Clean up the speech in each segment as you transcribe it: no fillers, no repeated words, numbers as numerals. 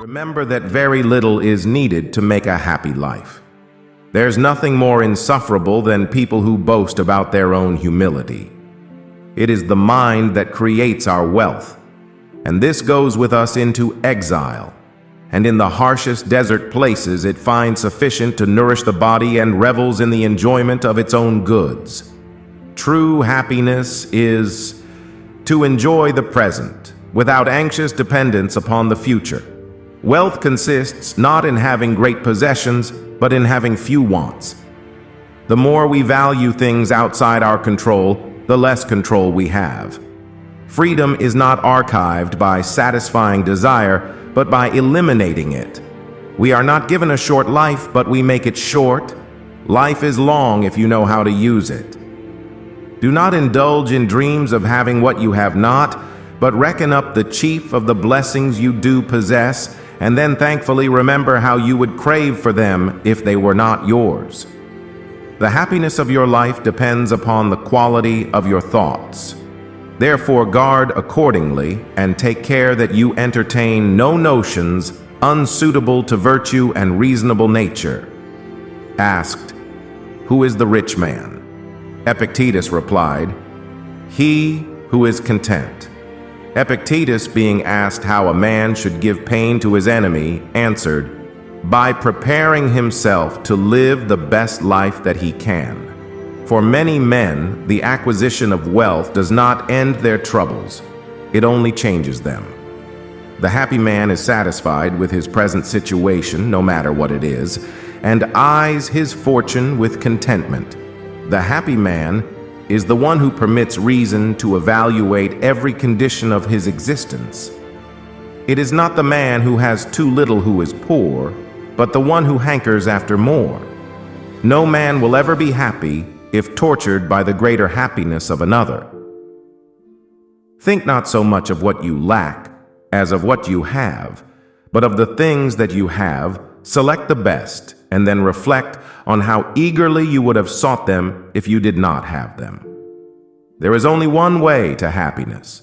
Remember that very little is needed to make a happy life. There's nothing more insufferable than people who boast about their own humility. It is the mind that creates our wealth, and this goes with us into exile. And in the harshest desert places, it finds sufficient to nourish the body and revels in the enjoyment of its own goods. True happiness is to enjoy the present, without anxious dependence upon the future. Wealth consists not in having great possessions, but in having few wants. The more we value things outside our control, the less control we have. Freedom is not archived by satisfying desire, but by eliminating it. We are not given a short life, but we make it short. Life is long if you know how to use it. Do not indulge in dreams of having what you have not, but reckon up the chief of the blessings you do possess, and then thankfully remember how you would crave for them if they were not yours. The happiness of your life depends upon the quality of your thoughts. Therefore, guard accordingly and take care that you entertain no notions unsuitable to virtue and reasonable nature. Asked, "Who is the rich man?" Epictetus replied, "He who is content." Epictetus, being asked how a man should give pain to his enemy, answered, "By preparing himself to live the best life that he can." For many men, the acquisition of wealth does not end their troubles, it only changes them. The happy man is satisfied with his present situation, no matter what it is, and eyes his fortune with contentment. The happy man is the one who permits reason to evaluate every condition of his existence. It is not the man who has too little who is poor, but the one who hankers after more. No man will ever be happy if tortured by the greater happiness of another. Think not so much of what you lack as of what you have, but of the things that you have, select the best, and then reflect on how eagerly you would have sought them if you did not have them. There is only one way to happiness,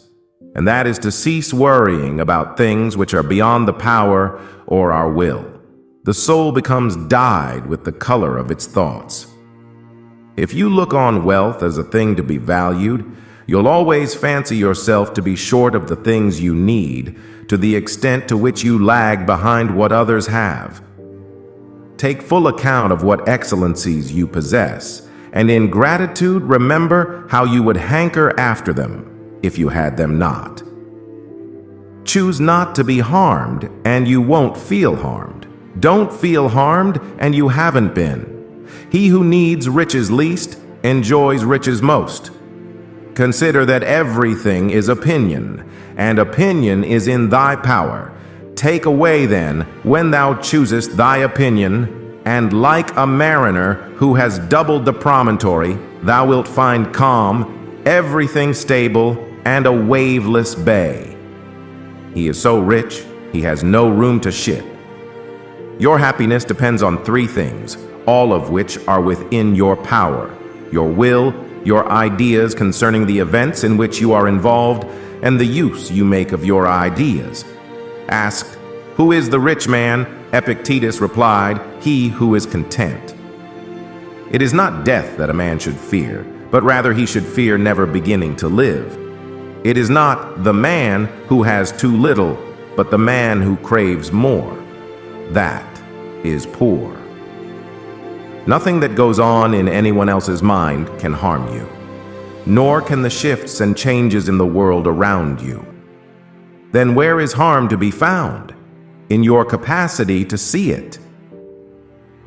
and that is to cease worrying about things which are beyond the power or our will. The soul becomes dyed with the color of its thoughts. If you look on wealth as a thing to be valued, you'll always fancy yourself to be short of the things you need, to the extent to which you lag behind what others have. Take full account of what excellencies you possess, and in gratitude remember how you would hanker after them if you had them not. Choose not to be harmed, and you won't feel harmed. Don't feel harmed, and you haven't been. He who needs riches least enjoys riches most. Consider that everything is opinion, and opinion is in thy power. Take away then, when thou choosest thy opinion, and like a mariner who has doubled the promontory, thou wilt find calm, everything stable, and a waveless bay. He is so rich, he has no room to shit. Your happiness depends on three things, all of which are within your power: your will, your ideas concerning the events in which you are involved, and the use you make of your ideas. Asked, "Who is the rich man?" Epictetus replied, "He who is content." It is not death that a man should fear, but rather he should fear never beginning to live. It is not the man who has too little, but the man who craves more. That is poor. Nothing that goes on in anyone else's mind can harm you, nor can the shifts and changes in the world around you. Then where is harm to be found? In your capacity to see it.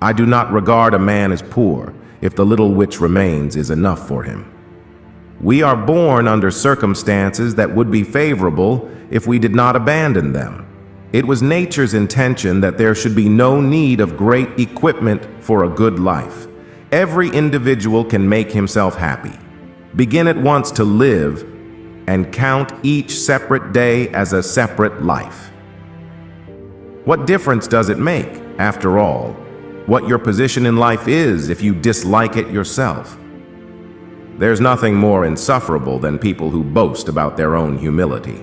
I do not regard a man as poor if the little which remains is enough for him. We are born under circumstances that would be favorable if we did not abandon them. It was nature's intention that there should be no need of great equipment for a good life. Every individual can make himself happy. Begin at once to live and count each separate day as a separate life. What difference does it make, after all, what your position in life is if you dislike it yourself? There's nothing more insufferable than people who boast about their own humility.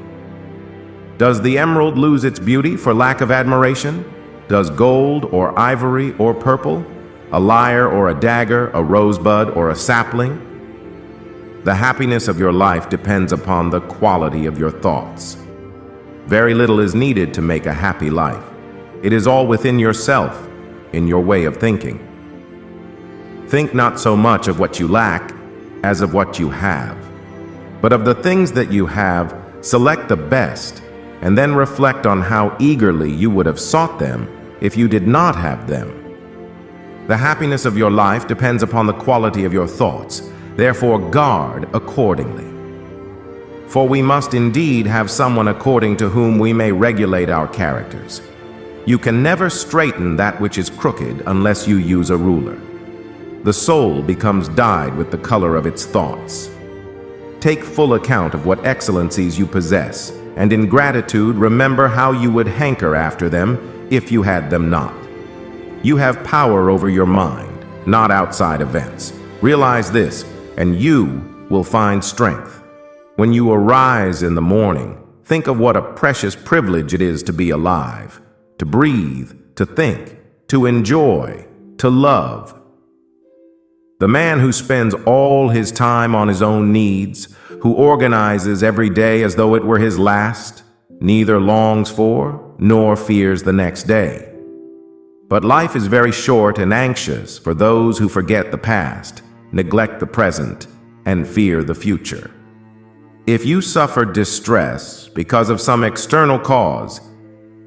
Does the emerald lose its beauty for lack of admiration? Does gold or ivory or purple, a lyre or a dagger, a rosebud or a sapling? The happiness of your life depends upon the quality of your thoughts. Very little is needed to make a happy life. It is all within yourself, in your way of thinking. Think not so much of what you lack as of what you have. But of the things that you have, select the best, and then reflect on how eagerly you would have sought them if you did not have them. The happiness of your life depends upon the quality of your thoughts. Therefore, guard accordingly. For we must indeed have someone according to whom we may regulate our characters. You can never straighten that which is crooked unless you use a ruler. The soul becomes dyed with the color of its thoughts. Take full account of what excellencies you possess, and in gratitude remember how you would hanker after them if you had them not. You have power over your mind, not outside events. Realize this, and you will find strength. When you arise in the morning, think of what a precious privilege it is to be alive, to breathe, to think, to enjoy, to love. The man who spends all his time on his own needs, who organizes every day as though it were his last, neither longs for nor fears the next day. But life is very short and anxious for those who forget the past, neglect the present, and fear the future. If you suffer distress because of some external cause,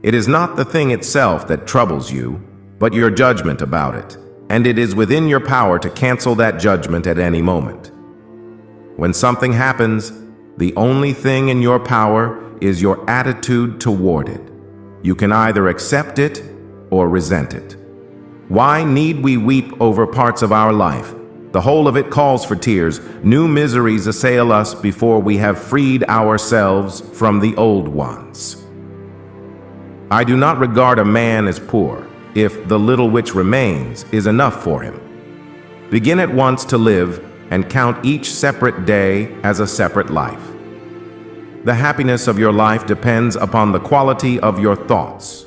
it is not the thing itself that troubles you, but your judgment about it, and it is within your power to cancel that judgment at any moment. When something happens, the only thing in your power is your attitude toward it. You can either accept it or resent it. Why need we weep over parts of our life? The whole of it calls for tears. New miseries assail us before we have freed ourselves from the old ones. I do not regard a man as poor if the little which remains is enough for him. Begin at once to live and count each separate day as a separate life. The happiness of your life depends upon the quality of your thoughts.